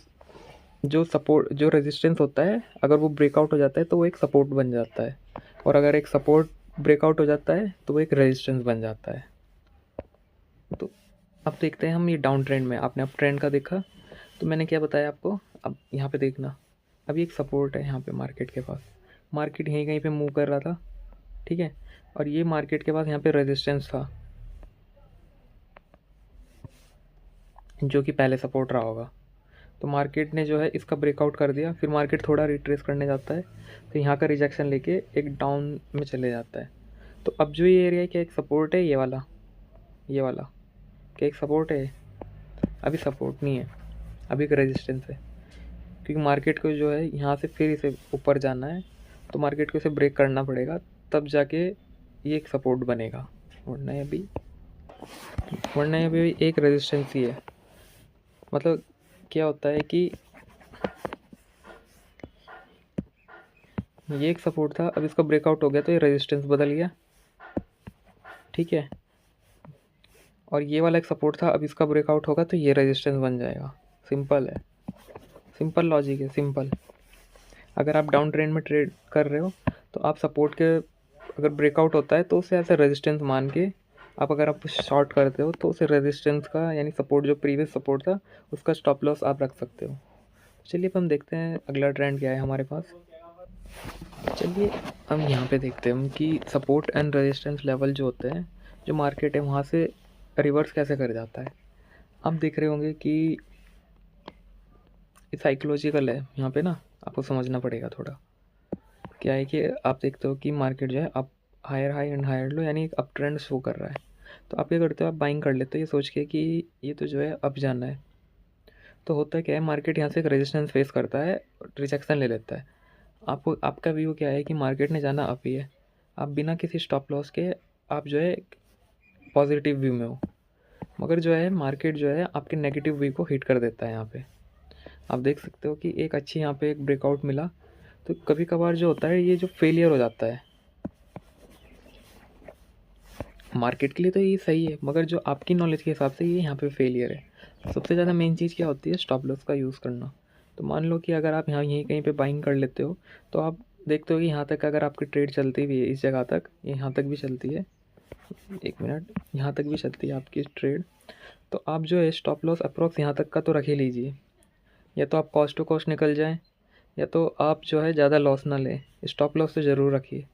Speaker 1: जो रेजिस्टेंस होता है अगर वो ब्रेकआउट हो जाता है तो वो एक सपोर्ट बन जाता है, और अगर एक सपोर्ट ब्रेकआउट हो जाता है तो वो एक रेजिस्टेंस बन जाता है। तो अब देखते हैं हम ये डाउन ट्रेंड में। आपने अप ट्रेंड का देखा तो मैंने क्या बताया आपको, अब यहाँ पे देखना, अभी एक सपोर्ट है यहाँ पे मार्केट के पास, मार्केट यहीं कहीं पे मूव कर रहा था, ठीक है, और ये मार्केट के पास यहाँ पे रेजिस्टेंस था जो कि पहले सपोर्ट रहा होगा। तो मार्केट ने जो है इसका ब्रेकआउट कर दिया, फिर मार्केट थोड़ा रिट्रेस करने जाता है तो यहाँ का रिजेक्शन लेके एक डाउन में चले जाता है। तो अब जो ये एरिया है क्या एक सपोर्ट है, ये वाला क्या एक सपोर्ट है? अभी सपोर्ट नहीं है, अभी एक रेजिस्टेंस है, क्योंकि मार्केट को जो है यहाँ से फिर इसे ऊपर जाना है तो मार्केट को इसे ब्रेक करना पड़ेगा, तब जाके ये एक सपोर्ट बनेगा, वरना अभी एक रेजिस्टेंस ही है। मतलब क्या होता है कि ये एक सपोर्ट था, अब इसका ब्रेकआउट हो गया तो ये रेजिस्टेंस बदल गया, ठीक है, और ये वाला एक सपोर्ट था, अब इसका ब्रेकआउट होगा तो ये रेजिस्टेंस बन जाएगा। सिंपल है, सिंपल लॉजिक है, सिंपल। अगर आप डाउन ट्रेंड में ट्रेड कर रहे हो तो आप सपोर्ट के अगर ब्रेकआउट होता है तो उसे ऐसे रेजिस्टेंस मान के अगर आप शॉर्ट करते हो तो उसे रेजिस्टेंस का यानी सपोर्ट जो प्रीवियस सपोर्ट था उसका स्टॉप लॉस आप रख सकते हो। चलिए अब हम देखते हैं अगला ट्रेंड क्या है हमारे पास। चलिए हम यहाँ पे देखते हैं हम कि सपोर्ट एंड रेजिस्टेंस लेवल जो होते हैं, जो मार्केट है वहाँ से रिवर्स कैसे कर जाता है। आप देख रहे होंगे कि ये साइकोलॉजिकल है, यहाँ पे ना आपको समझना पड़ेगा थोड़ा। क्या है कि आप देखते हो कि मार्केट जो है up higher high and higher low यानी एक अप ट्रेंड शो कर रहा है, तो आप क्या करते हो, आप बाइंग कर लेते हो ये सोच के कि ये तो जो है अप जाना है। तो होता क्या है, मार्केट यहाँ से एक रेजिस्टेंस फेस करता है, रिजेक्शन ले लेता है। आपको आपका व्यू क्या है कि मार्केट ने जाना अप ही है, आप बिना किसी स्टॉप लॉस के आप जो है पॉजिटिव व्यू में हो, मगर जो है मार्केट जो है आपके नेगेटिव व्यू को हिट कर देता है। यहाँ पे आप देख सकते हो कि एक अच्छी यहाँ पे एक ब्रेकआउट मिला, तो कभी कभार जो होता है ये जो फेलियर हो जाता है मार्केट के लिए तो ये सही है, मगर जो आपकी नॉलेज के हिसाब से ये यहाँ पे फेलियर है। सबसे ज़्यादा मेन चीज़ क्या होती है, स्टॉप लॉस का यूज़ करना। तो मान लो कि अगर आप यहाँ यहीं कहीं पे बाइंग कर लेते हो तो आप देखते हो कि यहाँ तक अगर आपकी ट्रेड चलती भी है, इस जगह तक, यहाँ तक भी चलती है, एक मिनट, यहाँ तक भी चलती है आपकी ट्रेड, तो आप जो है स्टॉप लॉस अप्रॉक्स यहाँ तक का तो रख ही लीजिए, या तो आप कॉस्ट टू कॉस्ट निकल जाएँ या तो आप जो है ज़्यादा लॉस ना लें। स्टॉप लॉस तो ज़रूर रखिए,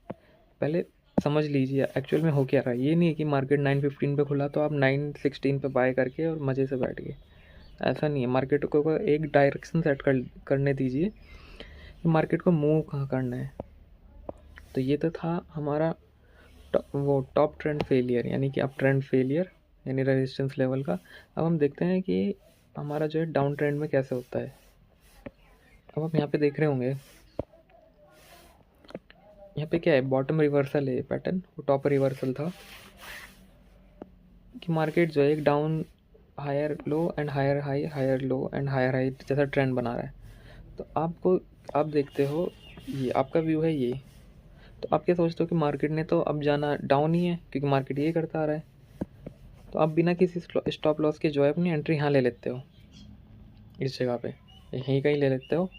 Speaker 1: पहले समझ लीजिए एक्चुअल में हो क्या रहा है। ये नहीं है कि मार्केट 915 पे खुला तो आप 916 पे बाय करके और मज़े से बैठ गए, ऐसा नहीं है। मार्केट को एक डायरेक्शन सेट करने दीजिए कि मार्केट को मूव कहाँ करना है। तो ये तो था हमारा वो टॉप ट्रेंड फेलियर यानी कि अप ट्रेंड फेलियर यानी रेजिस्टेंस लेवल का। अब हम देखते हैं कि हमारा जो है डाउन ट्रेंड में कैसे होता है। अब आप यहाँ पे देख रहे होंगे, यहाँ पे क्या है, बॉटम रिवर्सल है पैटर्न, वो टॉप रिवर्सल था कि मार्केट जो है एक down higher low and higher high, higher low and higher high जैसा ट्रेंड बना रहा है। तो आप देखते हो ये आपका व्यू है ये, तो आप क्या सोचते हो कि मार्केट ने तो अब जाना डाउन ही है क्योंकि मार्केट ये करता आ रहा है, तो आप बिना किसी स्टॉप लॉस के जो है अपनी एंट्री यहाँ ले लेते हो, इस जगह पे यहीं कहीं ले लेते हो।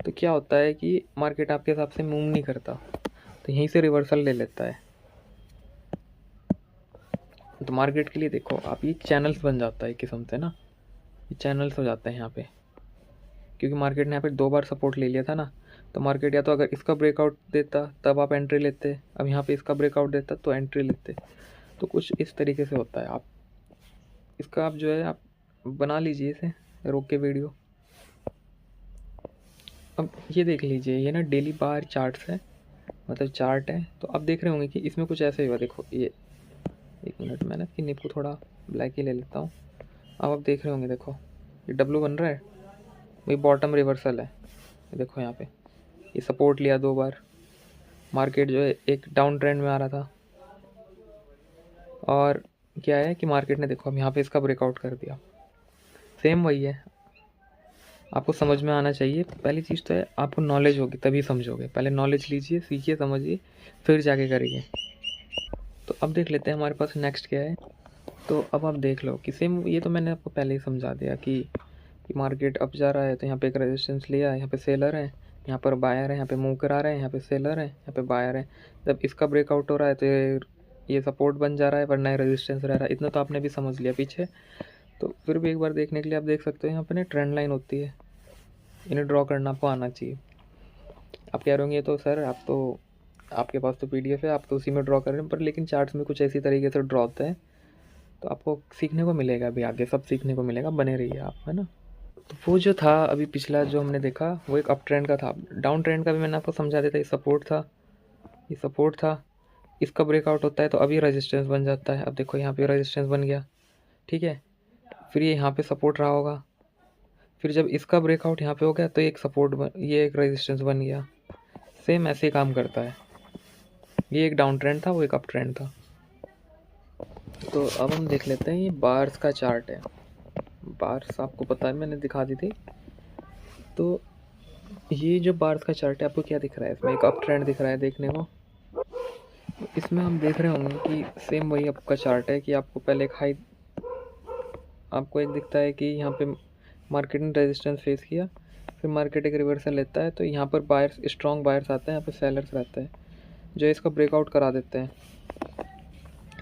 Speaker 1: तो क्या होता है कि मार्केट आपके हिसाब से मूव नहीं करता, तो यहीं से रिवर्सल ले लेता है। तो मार्केट के लिए देखो आप, ये चैनल्स बन जाता है एक किस्म से ना, ये चैनल्स हो जाते हैं यहाँ पे, क्योंकि मार्केट ने यहाँ पे 2 बार सपोर्ट ले लिया था ना, तो मार्केट या तो अगर इसका ब्रेकआउट देता तब आप एंट्री लेते, अब यहाँ पे इसका ब्रेकआउट देता तो एंट्री लेते। तो कुछ इस तरीके से होता है। आप इसका आप जो है आप बना लीजिए इसे रोक के वीडियो। अब ये देख लीजिए, ये ना डेली बार चार्ट्स है, मतलब चार्ट है, तो आप देख रहे होंगे कि इसमें कुछ ऐसे ही हुआ। देखो ये, एक मिनट मैं ना कि निप्पू थोड़ा ब्लैक ही ले लेता हूँ। अब आप देख रहे होंगे, देखो ये डब्लू बन रहा है, वही बॉटम रिवर्सल है। देखो यहाँ पे ये सपोर्ट लिया 2 बार, मार्केट जो है एक डाउन ट्रेंड में आ रहा था और क्या है कि मार्केट ने देखो अब यहाँ पे इसका ब्रेकआउट कर दिया, सेम वही है। आपको समझ में आना चाहिए, पहली चीज़ तो है आपको नॉलेज होगी तभी समझोगे, पहले नॉलेज लीजिए, सीखिए, समझिए, फिर जाके करिए। तो अब देख लेते हैं हमारे पास नेक्स्ट क्या है। तो अब आप देख लो कि सेम, ये तो मैंने आपको पहले ही समझा दिया कि मार्केट अप जा रहा है तो यहाँ पे एक रेजिस्टेंस लिया है, यहाँ पे सेलर है, यहाँ पर बायर है, यहाँ पे मूव करा रहे हैं, यहाँ पे सेलर है, यहाँ पे बायर है। जब इसका ब्रेकआउट हो रहा है तो ये सपोर्ट बन जा रहा है, वरना रेजिस्टेंस रह रहा है। इतना तो आपने भी समझ लिया पीछे। तो फिर भी एक बार देखने के लिए आप देख सकते हो, यहाँ पे ना ट्रेंड लाइन होती है, इन्हें ड्रॉ करना आपको आना चाहिए। आप कह रहे होंगे तो सर आप तो, आपके पास तो पीडीएफ है, आप तो उसी में ड्रॉ कर रहे हैं, पर लेकिन चार्ट्स में कुछ ऐसी तरीके से ड्रॉ होते हैं, तो आपको सीखने को मिलेगा, अभी आगे सब सीखने को मिलेगा, बने रहिए आप, है ना। तो वो जो था अभी पिछला जो हमने देखा वो एक अप ट्रेंड का था। डाउन ट्रेंड का भी मैंने आपको समझा दिया था, ये सपोर्ट था, ये सपोर्ट था, इसका ब्रेकआउट होता है तो अभी रेजिस्टेंस बन जाता है। अब देखो यहाँ पे रेजिस्टेंस बन गया, ठीक है, फिर ये यहाँ पे सपोर्ट रहा होगा, फिर जब इसका ब्रेकआउट यहाँ पे हो गया तो एक सपोर्ट ये एक रेजिस्टेंस बन गया। सेम ऐसे ही काम करता है, ये एक डाउन ट्रेंड था, वो एक अप ट्रेंड था। तो अब हम देख लेते हैं, ये बार्स का चार्ट है। बार्स आपको पता है, मैंने दिखा दी थी। तो ये जो बार्स का चार्ट है, आपको क्या दिख रहा है इसमें? एक अप ट्रेंड दिख रहा है देखने को। इसमें हम देख रहे होंगे कि सेम वही आपका चार्ट है कि आपको पहले एक हाई, आपको एक दिखता है कि यहाँ पे मार्केट ने रेजिस्टेंस फेस किया, फिर मार्केट एक रिवर्सल लेता है, तो यहाँ पर बायर्स, स्ट्रॉन्ग बायर्स आते हैं, यहाँ पे सेलर्स रहते हैं जो इसका ब्रेकआउट करा देते हैं।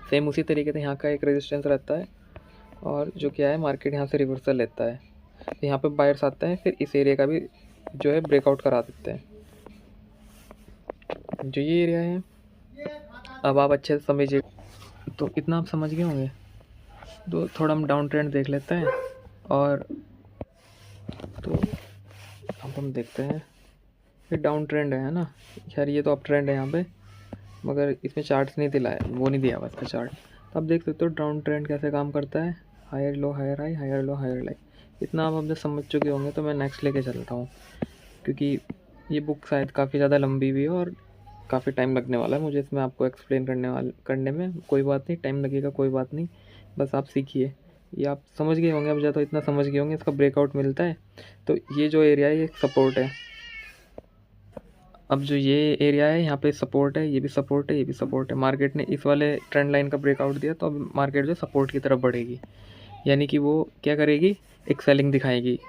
Speaker 1: सेम उसी तरीके से यहाँ का एक रेजिस्टेंस रहता है, और जो क्या है मार्केट यहाँ से रिवर्सल लेता है, तो यहाँ पे बायर्स आते हैं, फिर इस एरिया का भी जो है ब्रेकआउट करा देते हैं। जो ये एरिया है, अब आप अच्छे से समझिए, तो इतना आप समझ गए होंगे। तो थोड़ा हम डाउन ट्रेंड देख लेते हैं, और तो अब हम देखते हैं, ये डाउन ट्रेंड है ना, खैर ये तो अप ट्रेंड है यहाँ पे, मगर इसमें चार्ट्स नहीं दिलाया, वो नहीं दिया हुआ इसका चार्ट। तो आप देख सकते हो डाउन ट्रेंड कैसे काम करता है, higher low higher high, higher low higher high. इतना आप अपने समझ चुके होंगे, तो मैं नेक्स्ट लेके चलता हूँ, क्योंकि ये बुक शायद काफ़ी ज़्यादा लंबी भी है और काफ़ी टाइम लगने वाला है मुझे इसमें आपको एक्सप्लेन करने में। कोई बात नहीं, टाइम लगेगा, कोई बात नहीं, बस आप सीखिए। ये आप समझ गए होंगे, अब ज़्यादा तो इतना समझ गए होंगे, इसका ब्रेकआउट मिलता है तो ये जो एरिया है ये सपोर्ट है। अब जो ये एरिया है यहाँ पे सपोर्ट है, ये भी सपोर्ट है, ये भी सपोर्ट है। मार्केट ने इस वाले ट्रेंड लाइन का ब्रेकआउट दिया तो अब मार्केट जो सपोर्ट की तरफ बढ़ेगी, यानी कि वो क्या करेगी, एक सेलिंग दिखाएगी।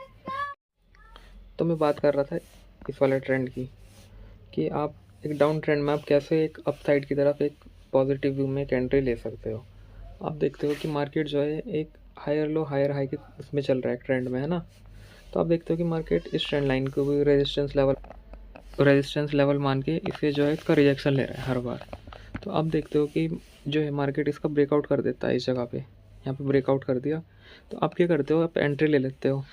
Speaker 1: तो मैं बात कर रहा था इस वाले ट्रेंड की, कि आप एक डाउन ट्रेंड में आप कैसे एक अपसाइड की तरफ एक पॉजिटिव व्यू में एक एंट्री ले सकते हो। आप देखते हो कि मार्केट जो है एक हायर लो हायर हाई के उसमें चल रहा है, ट्रेंड में, है ना। तो आप देखते हो कि मार्केट इस ट्रेंड लाइन को भी रेजिस्टेंस लेवल मान के इसे जो है इसका रिजेक्शन ले रहा है हर बार। तो आप देखते हो कि जो है मार्केट इसका ब्रेकआउट कर देता है इस जगह पे, यहाँ पे ब्रेकआउट कर दिया, तो आप क्या करते हो, आप एंट्री ले लेते हो।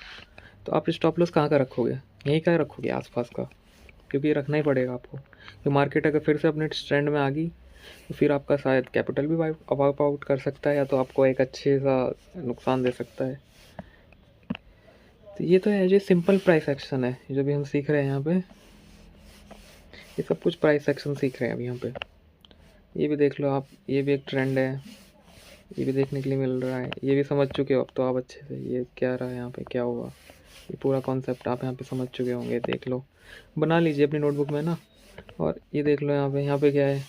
Speaker 1: तो आप स्टॉप लॉस कहाँ का रखोगे, यहीं का रखोगे आसपास का, क्योंकि ये रखना ही पड़ेगा आपको। तो मार्केट अगर फिर से अपने ट्रेंड में आ गई तो फिर आपका शायद कैपिटल भी वाइप आउट कर सकता है, या तो आपको एक अच्छे सा नुकसान दे सकता है। तो ये तो है जो सिंपल प्राइस एक्शन है जो भी हम सीख रहे हैं यहाँ पे, ये सब कुछ प्राइस एक्शन सीख रहे हैं अभी यहाँ पे। ये भी देख लो आप, ये भी एक ट्रेंड है, ये भी देखने के लिए मिल रहा है, ये भी समझ चुके हो अब तो आप अच्छे से, ये क्या रहा है यहाँ पे, क्या हुआ, ये पूरा कॉन्सेप्ट आप यहाँ पे समझ चुके होंगे। देख लो, बना लीजिए अपनी नोटबुक में ना। और ये देख लो यहाँ पे क्या है,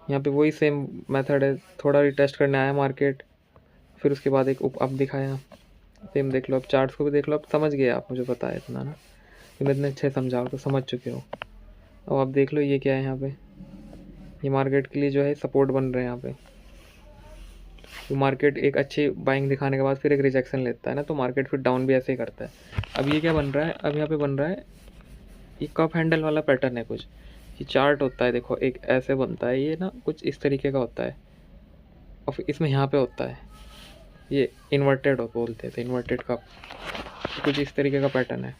Speaker 1: यहाँ पे वही सेम मेथड है, थोड़ा रिटेस्ट करने आया मार्केट, फिर उसके बाद एक अप दिखाया, सेम देख लो। अब चार्ट्स को भी देख लो, अब समझ गए आप, मुझे पता है इतना ना, कि मैं इतने अच्छे समझाओ तो समझ चुके हो। अब आप देख लो ये क्या है यहाँ पे, ये मार्केट के लिए जो है सपोर्ट बन रहे हैं यहाँ पे। तो मार्केट एक अच्छी बाइंग दिखाने के बाद फिर एक रिजेक्शन लेता है ना, तो मार्केट फिर डाउन भी ऐसे ही करता है। अब ये क्या बन रहा है, अब यहाँ पे बन रहा है ये कप हैंडल वाला पैटर्न है कुछ, ये चार्ट होता है देखो, एक ऐसे बनता है ये ना, कुछ इस तरीके का होता है, और फिर इसमें यहाँ पे होता है ये इन्वर्टेड हो बोलते थे, इन्वर्टेड कप, कुछ इस तरीके का पैटर्न है।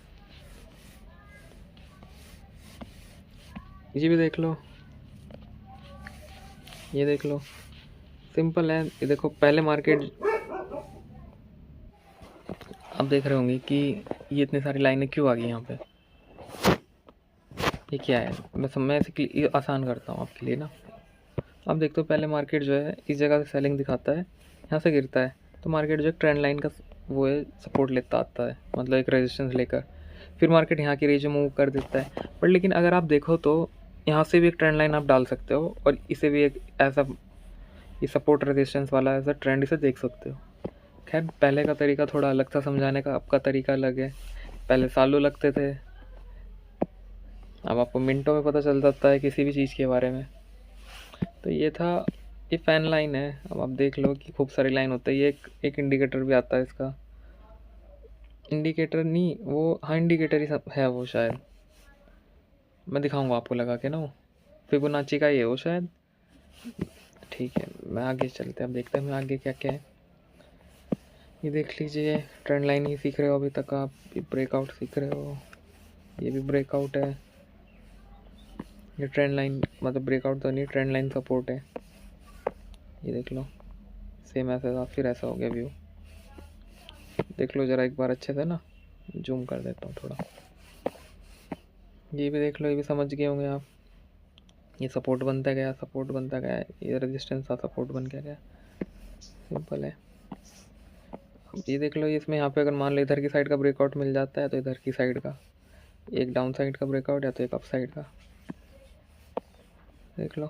Speaker 1: ये भी देख लो, ये देख लो, सिंपल है। ये देखो पहले मार्केट, आप देख रहे होंगे कि ये इतनी सारी लाइनें क्यों आ गई यहाँ पे, ये क्या है, मैं ऐसे आसान करता हूँ आपके लिए ना। अब देखते हो पहले मार्केट जो है इस जगह से सेलिंग दिखाता है, यहाँ से गिरता है, तो मार्केट जो है ट्रेंड लाइन का वो है सपोर्ट लेता आता है, मतलब एक रेजिस्टेंस लेकर फिर मार्केट यहाँ की रेंज में मूव कर देता है। पर लेकिन अगर आप देखो तो यहाँ से भी एक ट्रेंड लाइन आप डाल सकते हो और इसे भी एक ऐसा ये सपोर्ट रेजिस्टेंस वाला ऐसा ट्रेंड इसे देख सकते हो। खैर पहले का तरीका थोड़ा अलग था समझाने का, आपका तरीका अलग है। पहले सालों लगते थे, अब आपको मिनटों में पता चल जाता है किसी भी चीज़ के बारे में। तो ये था, ये फैन लाइन है। अब आप देख लो कि खूब सारी लाइन होता है। ये एक इंडिकेटर भी आता है इसका, इंडिकेटर नहीं वो, हाँ इंडिकेटर ही सब है वो शायद, मैं दिखाऊंगा आपको लगा के ना, वो फिबोनाची का ये हो शायद। ठीक है मैं आगे चलते हैं, अब देखते हैं मैं आगे क्या क्या है। ये देख लीजिए ट्रेंड लाइन ही सीख रहे हो अभी तक आप, ये ब्रेकआउट सीख रहे हो, ये भी ब्रेकआउट है, ये ट्रेंड लाइन मतलब ब्रेकआउट तो नहीं, ट्रेंड लाइन सपोर्ट है। ये देख लो सेम ऐसा था, फिर ऐसा हो गया व्यू। देख लो ज़रा एक बार अच्छे से ना, जूम कर देता हूँ थोड़ा। ये भी देख लो, ये भी समझ गए होंगे आप। ये सपोर्ट बनता गया, सपोर्ट बनता गया, ये रेजिस्टेंस था, सपोर्ट बन गया, सिंपल है। अब ये देख लो, इसमें यहाँ पे अगर मान लो इधर की साइड का ब्रेकआउट मिल जाता है तो इधर की साइड का एक डाउन साइड का ब्रेकआउट या तो एक अप साइड का, देख लो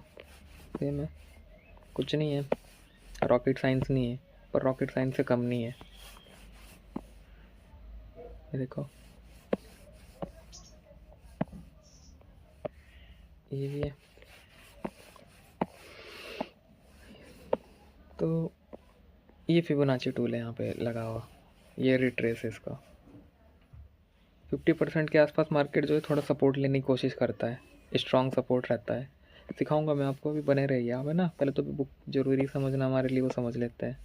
Speaker 1: सेम है, कुछ नहीं है, रॉकेट साइंस नहीं है, पर रॉकेट साइंस से कम नहीं है। ये देखो ये भी है। तो ये फिबोनाची टूल है यहाँ पे लगा हुआ, ये रिट्रेस इसका 50% के आसपास मार्केट जो है थोड़ा सपोर्ट लेने की कोशिश करता है, स्ट्रॉन्ग सपोर्ट रहता है। सिखाऊंगा मैं आपको, भी बने रहिए आप, है ना। पहले तो बुक जरूरी समझना हमारे लिए, वो समझ लेते हैं।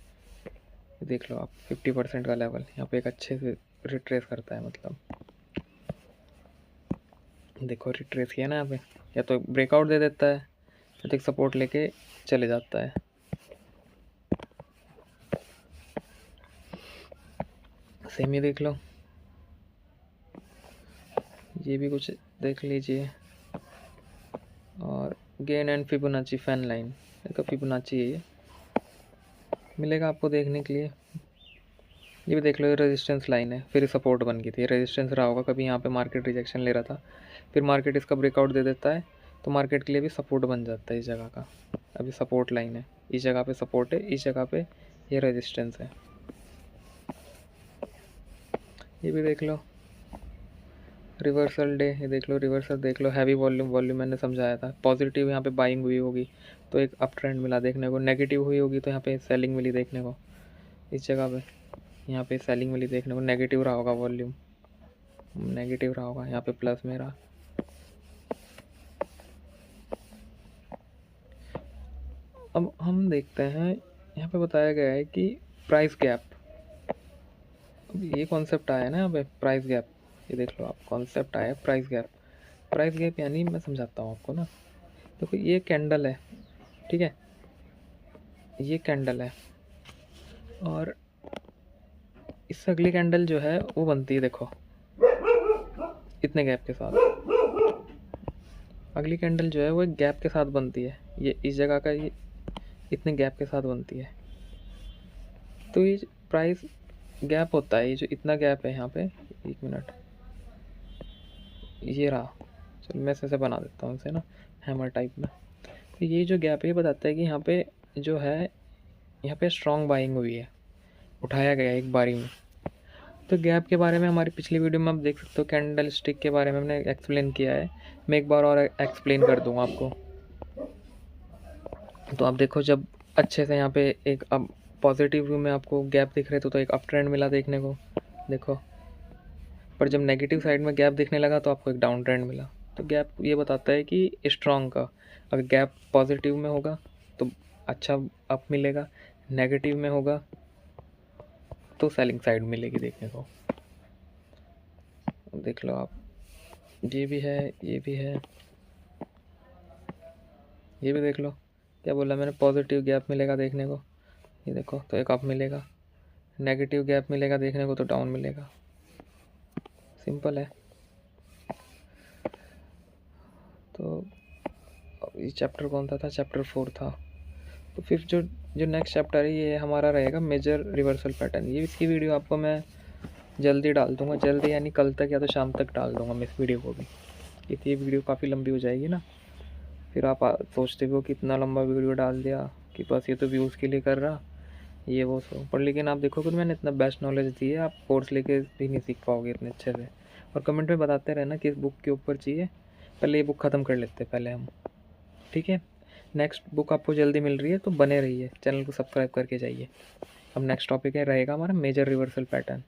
Speaker 1: ये देख लो आप 50% का लेवल यहाँ पे एक अच्छे से रिट्रेस करता है, मतलब देखो रिट्रेस किया ना यहाँ पे, या तो ब्रेकआउट दे देता है या तो एक सपोर्ट लेके चले जाता है। सेम ही देख लो, ये भी कुछ देख लीजिए। और gain and Fibonacci fan line, इसका फिबोनाची है, ये मिलेगा आपको देखने के लिए। ये भी देख लो, ये रेजिस्टेंस लाइन है, फिर सपोर्ट बन गई थी, रेजिस्टेंस रहा होगा कभी यहाँ पे, मार्केट रिजेक्शन ले रहा था, फिर मार्केट इसका ब्रेकआउट दे देता है तो मार्केट के लिए भी सपोर्ट बन जाता है इस जगह का। अभी सपोर्ट लाइन है, इस जगह पे सपोर्ट है, इस जगह पे ये रेजिस्टेंस है। ये भी देख लो रिवर्सल डे, ये देख लो रिवर्सल देख लो, हैवी वॉल्यूम, वॉल्यूम मैंने समझाया था। पॉजिटिव यहाँ पे बाइंग हुई होगी तो एक अप ट्रेंड मिला देखने को, नेगेटिव हुई होगी तो यहाँ पे सेलिंग मिली देखने को, इस जगह पे यहाँ पे सेलिंग मिली देखने को। नेगेटिव रहा होगा वॉल्यूम, नेगेटिव रहा होगा, यहाँ पे प्लस में रहा। अब हम देखते हैं, यहाँ पे बताया गया है कि प्राइस गैप, अब ये कॉन्सेप्ट आया है ना यहाँ पे प्राइस गैप, ये देख लो आप कॉन्सेप्ट आया प्राइस गैप। प्राइस गैप यानी मैं समझाता हूँ आपको ना, देखो ये कैंडल है, ठीक है, ये कैंडल है और इससे अगली कैंडल जो है वो बनती है, देखो इतने गैप के साथ, अगली कैंडल जो है वो एक गैप के साथ बनती है, ये इस जगह का ये इतने गैप के साथ बनती है। तो ये प्राइस गैप होता है, ये जो इतना गैप है यहाँ पे, एक मिनट, ये रहा, चलो मैं ऐसे बना देता हूँ इसे ना हैमर टाइप में। तो ये जो गैप है ये बताता है कि यहाँ पे जो है, यहाँ पे स्ट्रॉन्ग बाइंग हुई है, उठाया गया एक बारी में। तो गैप के बारे में हमारी पिछली वीडियो में आप देख सकते हो, कैंडल स्टिक के बारे में हमने एक्सप्लेन किया है, मैं एक बार और एक्सप्लेन कर दूंगा आपको। तो आप देखो जब अच्छे से यहाँ पे एक अब पॉजिटिव व्यू में आपको गैप दिख रहे थे तो एक अप ट्रेंड मिला देखने को, देखो, पर जब नेगेटिव साइड में गैप दिखने लगा तो आपको एक डाउन ट्रेंड मिला। तो गैप ये बताता है कि स्ट्रॉन्ग का, अगर गैप पॉजिटिव में होगा तो अच्छा अप मिलेगा, नेगेटिव में होगा तो सेलिंग साइड मिलेगी देखने को। देख लो आप, ये भी है, ये भी है, ये भी देख लो, क्या बोला मैंने, पॉजिटिव गैप मिलेगा देखने को, ये देखो तो एक अप मिलेगा, नेगेटिव गैप मिलेगा देखने को तो डाउन मिलेगा, सिंपल है। तो ये चैप्टर कौन सा था, चैप्टर 4 था। तो फिर जो जो नेक्स्ट चैप्टर है ये हमारा रहेगा मेजर रिवर्सल पैटर्न। ये इसकी वीडियो आपको मैं जल्दी डाल दूँगा, जल्दी यानी कल तक या तो शाम तक डाल दूँगा मैं इस वीडियो को भी। ये वीडियो काफ़ी लंबी हो जाएगी ना, फिर आप सोचते भी हो कि इतना लंबा वीडियो डाल दिया कि बस ये तो व्यूज़ के लिए कर रहा, ये वो सब। पर लेकिन आप देखोगे मैंने इतना बेस्ट नॉलेज दी है, आप कोर्स लेके भी नहीं सीख पाओगे इतने अच्छे से। और कमेंट में बताते रहना कि इस बुक के ऊपर चाहिए, पहले ये बुक ख़त्म कर लेते हैं पहले हम, ठीक है। नेक्स्ट बुक आपको जल्दी मिल रही है तो बने रहिए, चैनल को सब्सक्राइब करके जाइए। अब नेक्स्ट टॉपिक है रहेगा हमारा मेजर रिवर्सल पैटर्न।